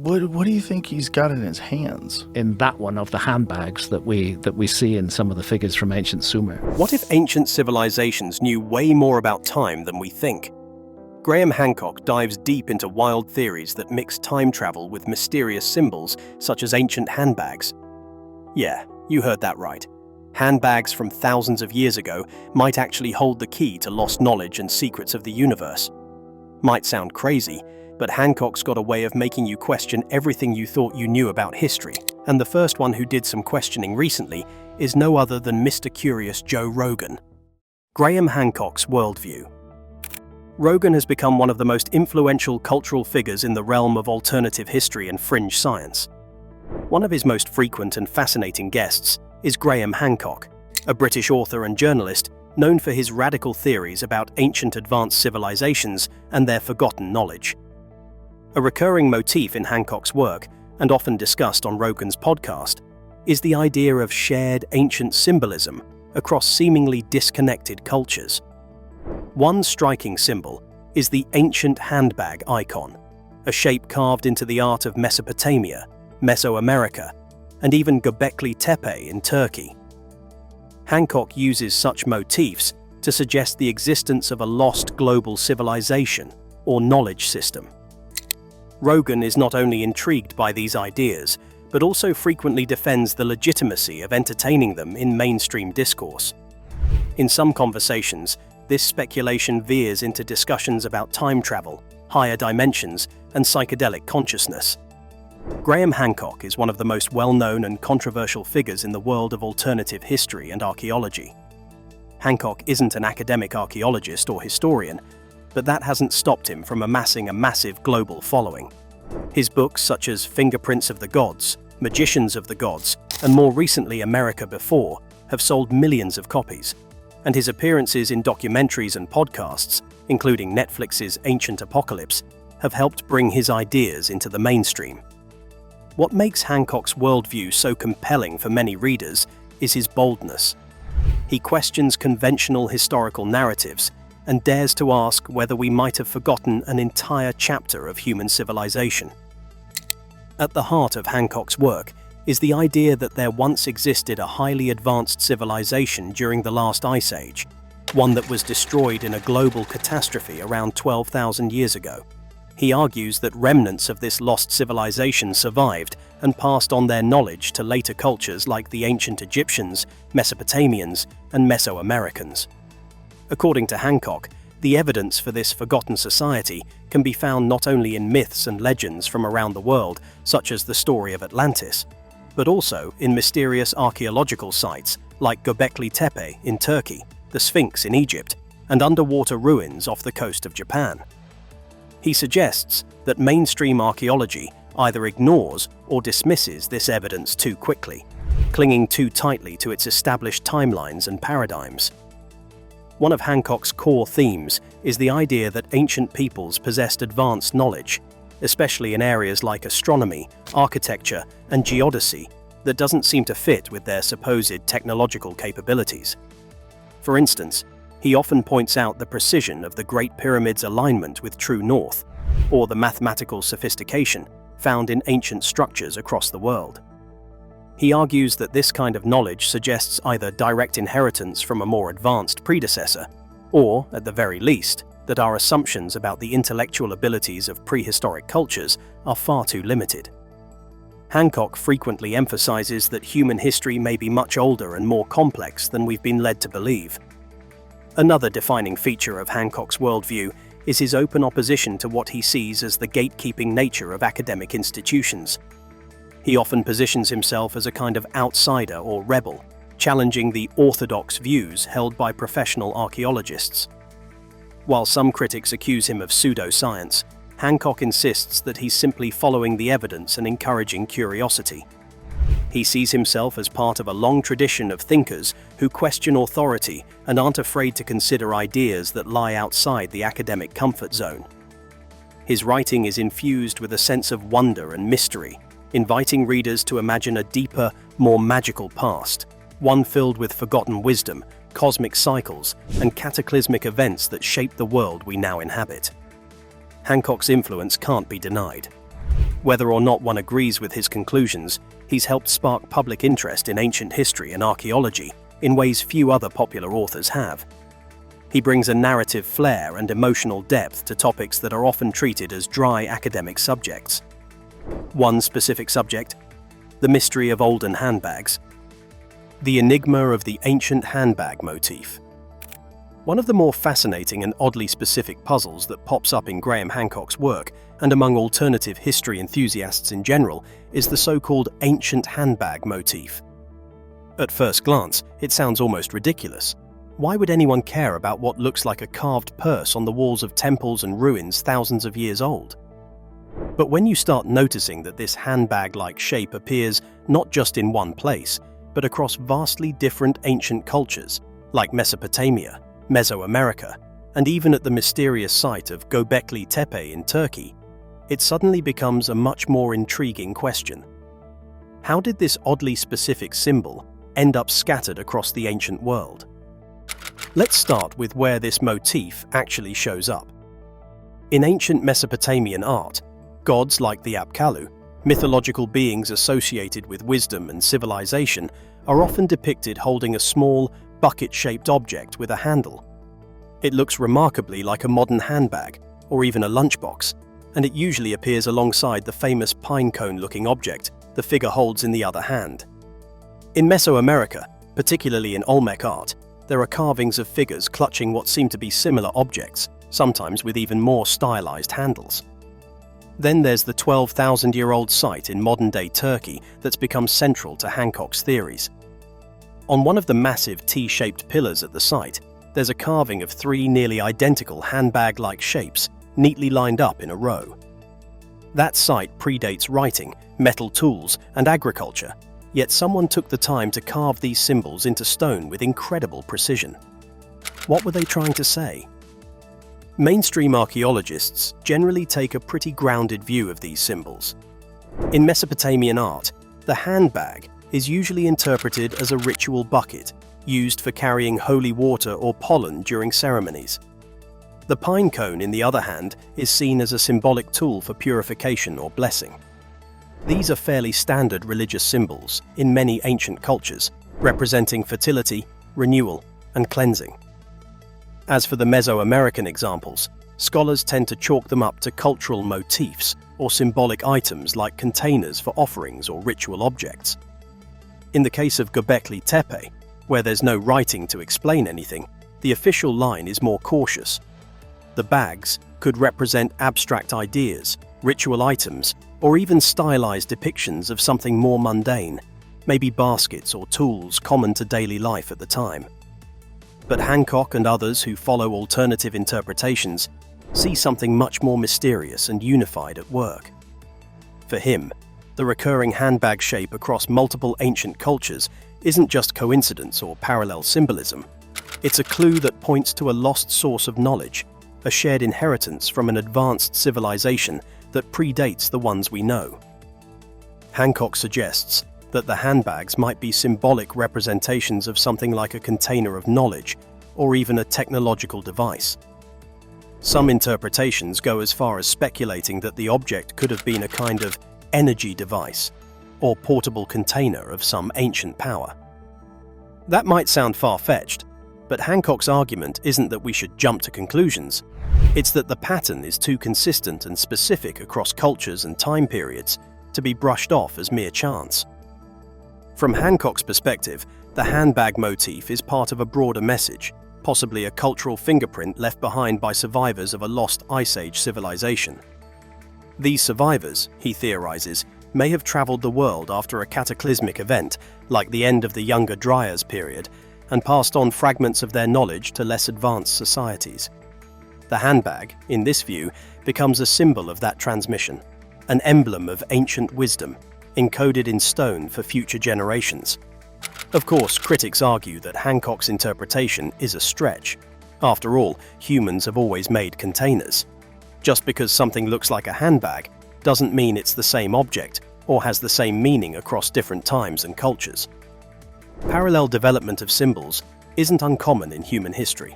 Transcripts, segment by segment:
What do you think he's got in his hands? In that one of the handbags that we see in some of the figures from ancient Sumer. What if ancient civilizations knew way more about time than we think? Graham Hancock dives deep into wild theories that mix time travel with mysterious symbols such as ancient handbags. Yeah, you heard that right. Handbags from thousands of years ago might actually hold the key to lost knowledge and secrets of the universe. Might sound crazy, but Hancock's got a way of making you question everything you thought you knew about history, and the first one who did some questioning recently is no other than Mister Curious Joe Rogan. Graham Hancock's worldview. Rogan has become one of the most influential cultural figures in the realm of alternative history and fringe science. One of his most frequent and fascinating guests is Graham Hancock, a British author and journalist known for his radical theories about ancient advanced civilizations and their forgotten knowledge. A recurring motif in Hancock's work, and often discussed on Rogan's podcast, is the idea of shared ancient symbolism across seemingly disconnected cultures. One striking symbol is the ancient handbag icon, a shape carved into the art of Mesopotamia, Mesoamerica, and even Göbekli Tepe in Turkey. Hancock uses such motifs to suggest the existence of a lost global civilization or knowledge system. Rogan is not only intrigued by these ideas, but also frequently defends the legitimacy of entertaining them in mainstream discourse. In some conversations, this speculation veers into discussions about time travel, higher dimensions, and psychedelic consciousness. Graham Hancock is one of the most well-known and controversial figures in the world of alternative history and archaeology. Hancock isn't an academic archaeologist or historian, but that hasn't stopped him from amassing a massive global following. His books such as Fingerprints of the Gods, Magicians of the Gods, and more recently America Before have sold millions of copies, and his appearances in documentaries and podcasts, including Netflix's Ancient Apocalypse, have helped bring his ideas into the mainstream. What makes Hancock's worldview so compelling for many readers is his boldness. He questions conventional historical narratives and dares to ask whether we might have forgotten an entire chapter of human civilization. At the heart of Hancock's work is the idea that there once existed a highly advanced civilization during the last ice age, one that was destroyed in a global catastrophe around 12,000 years ago. He argues that remnants of this lost civilization survived and passed on their knowledge to later cultures like the ancient Egyptians, Mesopotamians, and Mesoamericans. According to Hancock, the evidence for this forgotten society can be found not only in myths and legends from around the world, such as the story of Atlantis, but also in mysterious archaeological sites like Göbekli Tepe in Turkey, the Sphinx in Egypt, and underwater ruins off the coast of Japan. He suggests that mainstream archaeology either ignores or dismisses this evidence too quickly, clinging too tightly to its established timelines and paradigms. One of Hancock's core themes is the idea that ancient peoples possessed advanced knowledge, especially in areas like astronomy, architecture, and geodesy, that doesn't seem to fit with their supposed technological capabilities. For instance, he often points out the precision of the Great Pyramid's alignment with true north, or the mathematical sophistication found in ancient structures across the world. He argues that this kind of knowledge suggests either direct inheritance from a more advanced predecessor, or, at the very least, that our assumptions about the intellectual abilities of prehistoric cultures are far too limited. Hancock frequently emphasizes that human history may be much older and more complex than we've been led to believe. Another defining feature of Hancock's worldview is his open opposition to what he sees as the gatekeeping nature of academic institutions. He often positions himself as a kind of outsider or rebel, challenging the orthodox views held by professional archaeologists. While some critics accuse him of pseudoscience, Hancock insists that he's simply following the evidence and encouraging curiosity. He sees himself as part of a long tradition of thinkers who question authority and aren't afraid to consider ideas that lie outside the academic comfort zone. His writing is infused with a sense of wonder and mystery, inviting readers to imagine a deeper, more magical past, one filled with forgotten wisdom, cosmic cycles, and cataclysmic events that shape the world we now inhabit. Hancock's influence can't be denied. Whether or not one agrees with his conclusions, he's helped spark public interest in ancient history and archaeology in ways few other popular authors have. He brings a narrative flair and emotional depth to topics that are often treated as dry academic subjects. One specific subject: the mystery of olden handbags. The enigma of the ancient handbag motif. One of the more fascinating and oddly specific puzzles that pops up in Graham Hancock's work, and among alternative history enthusiasts in general, is the so-called ancient handbag motif. At first glance, it sounds almost ridiculous. Why would anyone care about what looks like a carved purse on the walls of temples and ruins thousands of years old? But when you start noticing that this handbag-like shape appears not just in one place, but across vastly different ancient cultures, like Mesopotamia, Mesoamerica, and even at the mysterious site of Göbekli Tepe in Turkey, it suddenly becomes a much more intriguing question. How did this oddly specific symbol end up scattered across the ancient world? Let's start with where this motif actually shows up. In ancient Mesopotamian art, gods like the Apkallu, mythological beings associated with wisdom and civilization, are often depicted holding a small, bucket-shaped object with a handle. It looks remarkably like a modern handbag, or even a lunchbox, and it usually appears alongside the famous pine cone-looking object the figure holds in the other hand. In Mesoamerica, particularly in Olmec art, there are carvings of figures clutching what seem to be similar objects, sometimes with even more stylized handles. Then there's the 12,000-year-old site in modern-day Turkey that's become central to Hancock's theories. On one of the massive T-shaped pillars at the site, there's a carving of three nearly identical handbag-like shapes, neatly lined up in a row. That site predates writing, metal tools, and agriculture, yet someone took the time to carve these symbols into stone with incredible precision. What were they trying to say? Mainstream archaeologists generally take a pretty grounded view of these symbols. In Mesopotamian art, the handbag is usually interpreted as a ritual bucket used for carrying holy water or pollen during ceremonies. The pine cone, in the other hand, is seen as a symbolic tool for purification or blessing. These are fairly standard religious symbols in many ancient cultures, representing fertility, renewal, and cleansing. As for the Mesoamerican examples, scholars tend to chalk them up to cultural motifs or symbolic items like containers for offerings or ritual objects. In the case of Göbekli Tepe, where there's no writing to explain anything, the official line is more cautious. The bags could represent abstract ideas, ritual items, or even stylized depictions of something more mundane, maybe baskets or tools common to daily life at the time. But Hancock and others who follow alternative interpretations see something much more mysterious and unified at work. For him, the recurring handbag shape across multiple ancient cultures isn't just coincidence or parallel symbolism. It's a clue that points to a lost source of knowledge, a shared inheritance from an advanced civilization that predates the ones we know. Hancock suggests that the handbags might be symbolic representations of something like a container of knowledge, or even a technological device. Some interpretations go as far as speculating that the object could have been a kind of energy device, or portable container of some ancient power. That might sound far-fetched, but Hancock's argument isn't that we should jump to conclusions. It's that the pattern is too consistent and specific across cultures and time periods to be brushed off as mere chance. From Hancock's perspective, the handbag motif is part of a broader message, possibly a cultural fingerprint left behind by survivors of a lost Ice Age civilization. These survivors, he theorizes, may have traveled the world after a cataclysmic event, like the end of the Younger Dryas period, and passed on fragments of their knowledge to less advanced societies. The handbag, in this view, becomes a symbol of that transmission, an emblem of ancient wisdom, encoded in stone for future generations. Of course, critics argue that Hancock's interpretation is a stretch. After all, humans have always made containers. Just because something looks like a handbag doesn't mean it's the same object or has the same meaning across different times and cultures. Parallel development of symbols isn't uncommon in human history,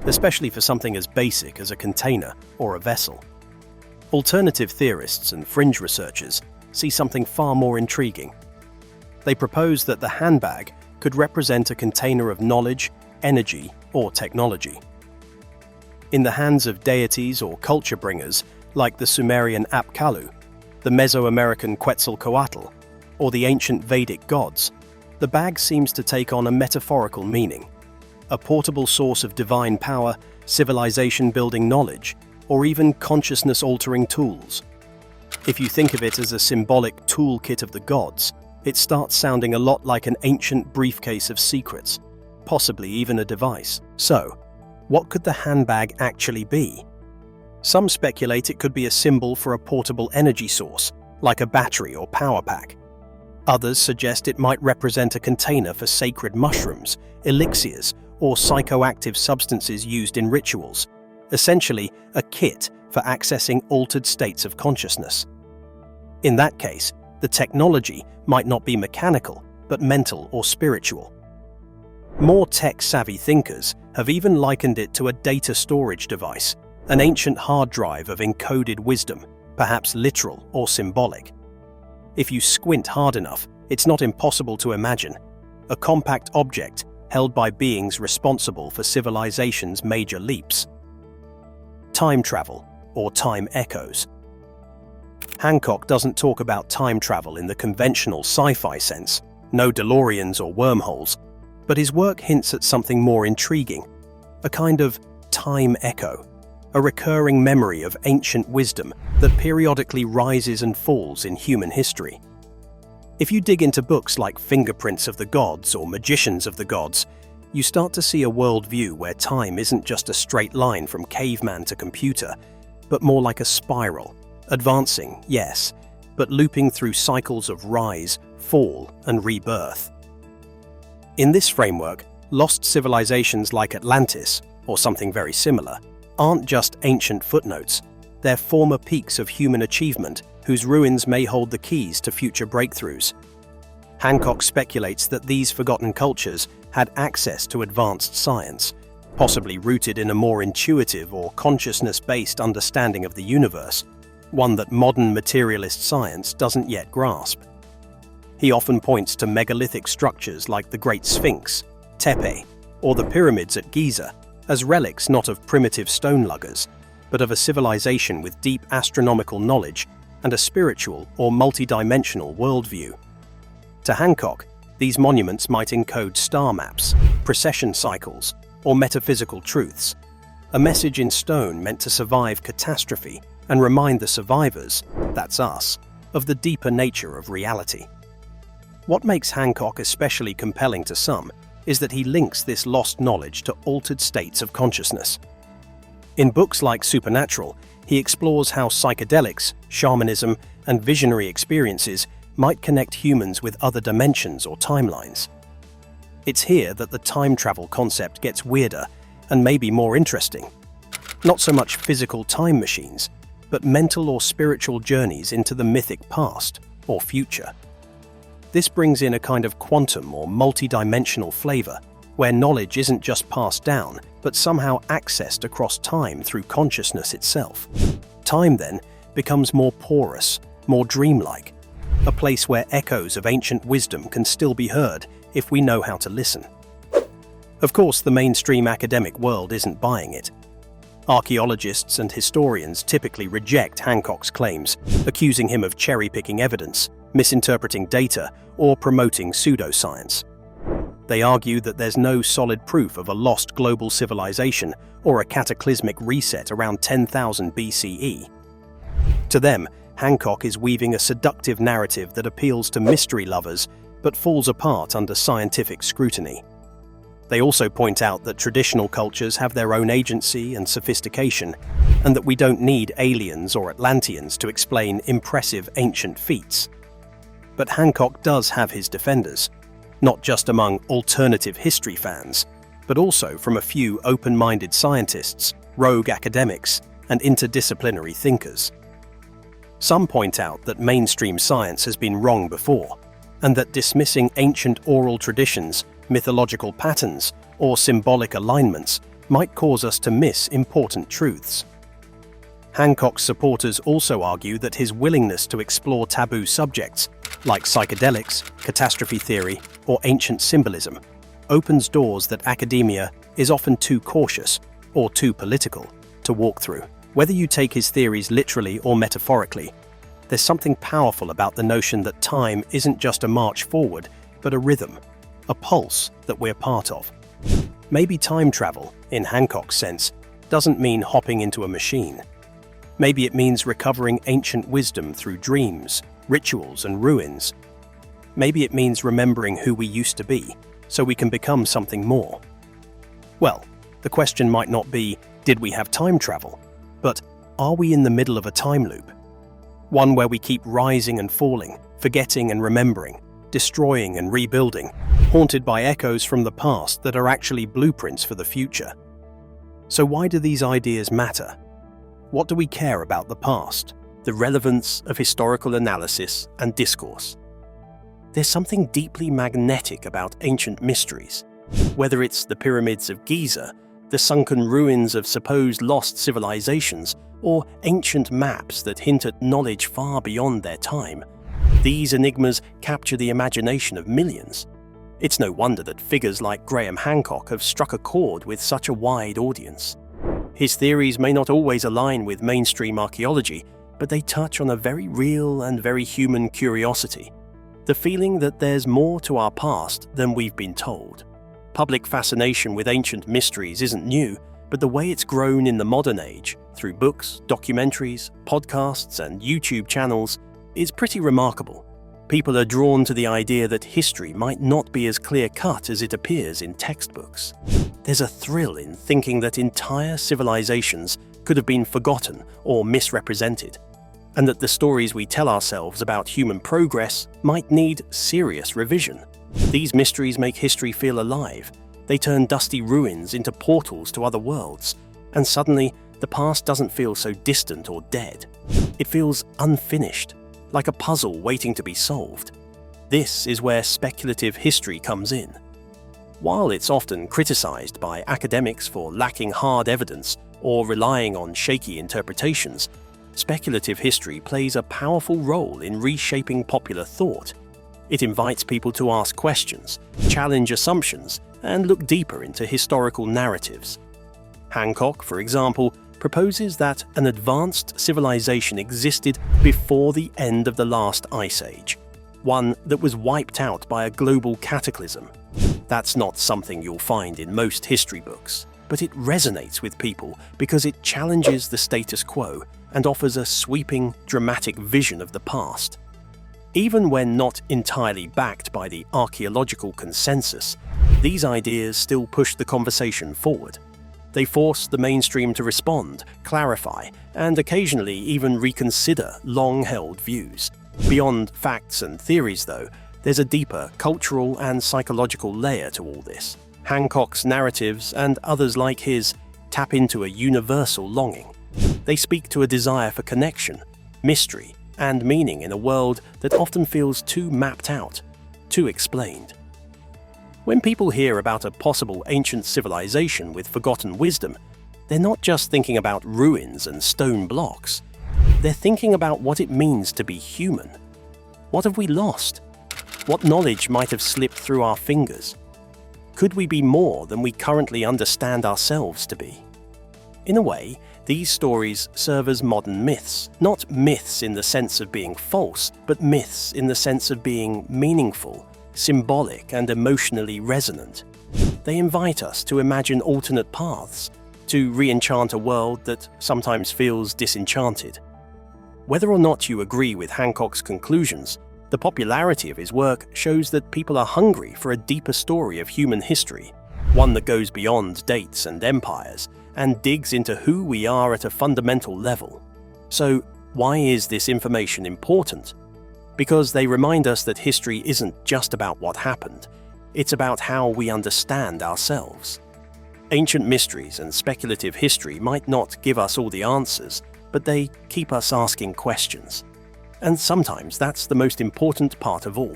especially for something as basic as a container or a vessel. Alternative theorists and fringe researchers see something far more intriguing. They propose that the handbag could represent a container of knowledge, energy, or technology. In the hands of deities or culture bringers like the Sumerian Apkallu, the Mesoamerican Quetzalcoatl, or the ancient Vedic gods, the bag seems to take on a metaphorical meaning, a portable source of divine power, civilization-building knowledge, or even consciousness-altering tools. If you think of it as a symbolic toolkit of the gods, it starts sounding a lot like an ancient briefcase of secrets, possibly even a device. So, what could the handbag actually be? Some speculate it could be a symbol for a portable energy source, like a battery or power pack. Others suggest it might represent a container for sacred mushrooms, elixirs, or psychoactive substances used in rituals, essentially a kit for accessing altered states of consciousness. In that case, the technology might not be mechanical, but mental or spiritual. More tech-savvy thinkers have even likened it to a data storage device, an ancient hard drive of encoded wisdom, perhaps literal or symbolic. If you squint hard enough, it's not impossible to imagine a compact object held by beings responsible for civilization's major leaps. Time travel, or time echoes. Hancock doesn't talk about time travel in the conventional sci-fi sense, no DeLoreans or wormholes, but his work hints at something more intriguing, a kind of time echo, a recurring memory of ancient wisdom that periodically rises and falls in human history. If you dig into books like Fingerprints of the Gods or Magicians of the Gods, you start to see a worldview where time isn't just a straight line from caveman to computer, but more like a spiral, advancing, yes, but looping through cycles of rise, fall, and rebirth. In this framework, lost civilizations like Atlantis, or something very similar, aren't just ancient footnotes, they're former peaks of human achievement whose ruins may hold the keys to future breakthroughs. Hancock speculates that these forgotten cultures had access to advanced science, possibly rooted in a more intuitive or consciousness-based understanding of the universe, one that modern materialist science doesn't yet grasp. He often points to megalithic structures like the Great Sphinx, Tepe, or the pyramids at Giza as relics not of primitive stone luggers, but of a civilization with deep astronomical knowledge and a spiritual or multidimensional worldview. To Hancock, these monuments might encode star maps, precession cycles, or metaphysical truths, a message in stone meant to survive catastrophe and remind the survivors, that's us, of the deeper nature of reality. What makes Hancock especially compelling to some is that he links this lost knowledge to altered states of consciousness. In books like Supernatural, he explores how psychedelics, shamanism, and visionary experiences might connect humans with other dimensions or timelines. It's here that the time travel concept gets weirder and maybe more interesting. Not so much physical time machines, but mental or spiritual journeys into the mythic past or future. This brings in a kind of quantum or multi-dimensional flavor, where knowledge isn't just passed down, but somehow accessed across time through consciousness itself. Time, then, becomes more porous, more dreamlike, a place where echoes of ancient wisdom can still be heard if we know how to listen. Of course, the mainstream academic world isn't buying it. Archaeologists and historians typically reject Hancock's claims, accusing him of cherry-picking evidence, misinterpreting data, or promoting pseudoscience. They argue that there's no solid proof of a lost global civilization or a cataclysmic reset around 10,000 BCE. To them, Hancock is weaving a seductive narrative that appeals to mystery lovers but falls apart under scientific scrutiny. They also point out that traditional cultures have their own agency and sophistication, and that we don't need aliens or Atlanteans to explain impressive ancient feats. But Hancock does have his defenders, not just among alternative history fans, but also from a few open-minded scientists, rogue academics, and interdisciplinary thinkers. Some point out that mainstream science has been wrong before, and that dismissing ancient oral traditions, mythological patterns, or symbolic alignments might cause us to miss important truths. Hancock's supporters also argue that his willingness to explore taboo subjects, like psychedelics, catastrophe theory, or ancient symbolism, opens doors that academia is often too cautious or too political to walk through. Whether you take his theories literally or metaphorically, there's something powerful about the notion that time isn't just a march forward, but a rhythm, a pulse that we're part of. Maybe time travel, in Hancock's sense, doesn't mean hopping into a machine. Maybe it means recovering ancient wisdom through dreams, rituals, and ruins. Maybe it means remembering who we used to be, so we can become something more. Well, the question might not be, did we have time travel? But are we in the middle of a time loop? One where we keep rising and falling, forgetting and remembering, destroying and rebuilding, haunted by echoes from the past that are actually blueprints for the future. So why do these ideas matter? What do we care about the past? The relevance of historical analysis and discourse. There's something deeply magnetic about ancient mysteries. Whether it's the pyramids of Giza, the sunken ruins of supposed lost civilizations, or ancient maps that hint at knowledge far beyond their time, these enigmas capture the imagination of millions. It's no wonder that figures like Graham Hancock have struck a chord with such a wide audience. His theories may not always align with mainstream archaeology, but they touch on a very real and very human curiosity. The feeling that there's more to our past than we've been told. Public fascination with ancient mysteries isn't new, but the way it's grown in the modern age, through books, documentaries, podcasts, and YouTube channels, is pretty remarkable. People are drawn to the idea that history might not be as clear-cut as it appears in textbooks. There's a thrill in thinking that entire civilizations could have been forgotten or misrepresented, and that the stories we tell ourselves about human progress might need serious revision. These mysteries make history feel alive. They turn dusty ruins into portals to other worlds, and suddenly the past doesn't feel so distant or dead. It feels unfinished, like a puzzle waiting to be solved. This is where speculative history comes in. While it's often criticized by academics for lacking hard evidence or relying on shaky interpretations, speculative history plays a powerful role in reshaping popular thought. It invites people to ask questions, challenge assumptions, and look deeper into historical narratives. Hancock, for example, proposes that an advanced civilization existed before the end of the last ice age, one that was wiped out by a global cataclysm. That's not something you'll find in most history books, but it resonates with people because it challenges the status quo and offers a sweeping, dramatic vision of the past. Even when not entirely backed by the archaeological consensus, these ideas still push the conversation forward. They force the mainstream to respond, clarify, and occasionally even reconsider long-held views. Beyond facts and theories, though, there's a deeper cultural and psychological layer to all this. Hancock's narratives, and others like his, tap into a universal longing. They speak to a desire for connection, mystery, and meaning in a world that often feels too mapped out, too explained. When people hear about a possible ancient civilization with forgotten wisdom, they're not just thinking about ruins and stone blocks. They're thinking about what it means to be human. What have we lost? What knowledge might have slipped through our fingers? Could we be more than we currently understand ourselves to be? In a way, these stories serve as modern myths, not myths in the sense of being false, but myths in the sense of being meaningful, symbolic, and emotionally resonant. They invite us to imagine alternate paths, to re-enchant a world that sometimes feels disenchanted. Whether or not you agree with Hancock's conclusions, the popularity of his work shows that people are hungry for a deeper story of human history, one that goes beyond dates and empires, and digs into who we are at a fundamental level. So, why is this information important? Because they remind us that history isn't just about what happened, it's about how we understand ourselves. Ancient mysteries and speculative history might not give us all the answers, but they keep us asking questions. And sometimes that's the most important part of all.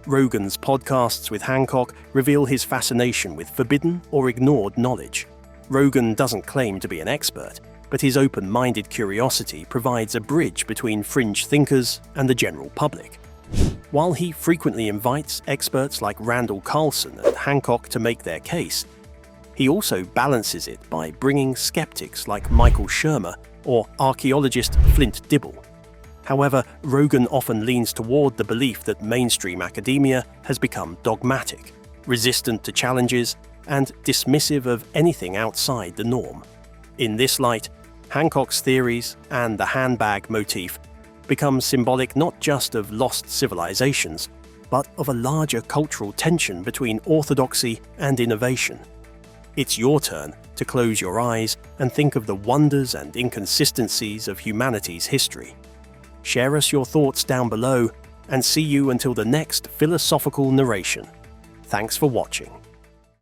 Rogan's podcasts with Hancock reveal his fascination with forbidden or ignored knowledge. Rogan doesn't claim to be an expert. but his open-minded curiosity provides a bridge between fringe thinkers and the general public. While he frequently invites experts like Randall Carlson and Hancock to make their case, he also balances it by bringing skeptics like Michael Shermer or archaeologist Flint Dibble. However, Rogan often leans toward the belief that mainstream academia has become dogmatic, resistant to challenges, and dismissive of anything outside the norm. In this light, Hancock's theories and the handbag motif become symbolic not just of lost civilizations, but of a larger cultural tension between orthodoxy and innovation. It's your turn to close your eyes and think of the wonders and inconsistencies of humanity's history. Share us your thoughts down below, and see you until the next philosophical narration. Thanks for watching.